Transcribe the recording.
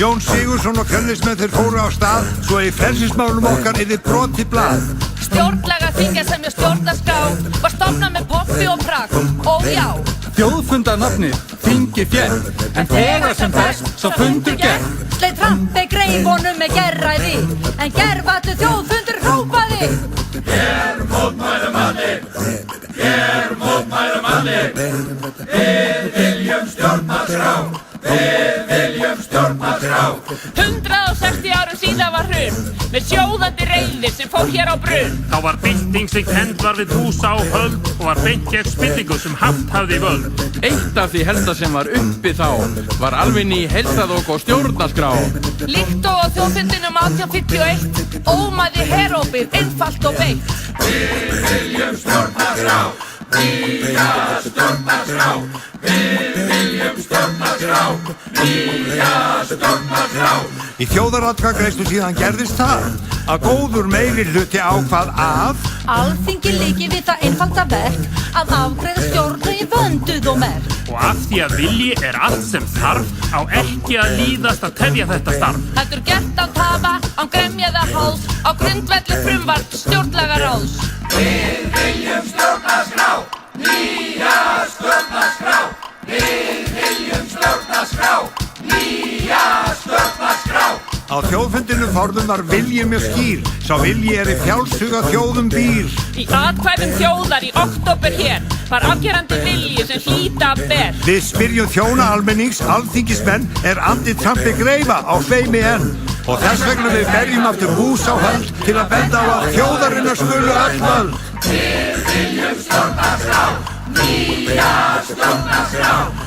Jón Sigurðsson og Fjölnismenn þeir fóru á stað svo í frelsismálum okkar yrði brotið blað. Stjórnlagaþingið sem ég stjórnarskrá var stofnað með pompi og prakt, ó já. Þjóðfundarnafnið þingi féll, en þegar sem best sá fundur gekk. Sleit Trampi greifunum með gerræði, en gervallur þjóðfundur hrópaði. Hér mótmælum manni, hér mótmælum manni, við viljum stjórnarskrá, við viljum stjórnarskrá. 160 árum síðan var hrun, með sjóðandi reiði sem fór hér á brunn. Þá var bylting sem kennd var við húsa og höld og var beint gegn spillingu sem haft hafði völd. Eitt af því helsta sem var uppi þá var almenni heilsaðok og stjórnarskrá. Líkt og á þjóðfundinum 1851 ómaði herópið einfalt og beitt. Við viljum stjórnarskrá, nýja stjórnarskrá, við viljum stjórnarskrá, nýja stjórnarskrá. Í þjóðaratkvæðagreiðslu síðan gerðist það að góður meirihluti ákvað að Alþingi líki við það einfalda verk að afgreiða stjórnlögin vönduð og merk. Og af því að vilji er allt sem þarf á ekki að líðast að tefja þetta starf. Heldur gert án tafa, án gremjaða háls, á grundvelli frumvarp stjórnlagaráðs. Við viljum stjórnarskrá, nýja stjórnarskrá, við viljum stjórnarskrá, nýja stjórnarskrá. á þjóðfundinum forðum var vilji mjög skýr, sá vilji í frjálshuga þjóðum býr. Í atkvæðum þjóðar í október hér var afgerandi vilji sem hlýta ber. Við spyrjum þjóna almennings, alþingismenn, andi Trampi greifa á sveimi enn. Og þess vegna við berjum aftur hús á hönd til að benda á að þjóðarinnar skulu öll völd. Við viljum stjórnarskrá, nýja stjórnarskrá.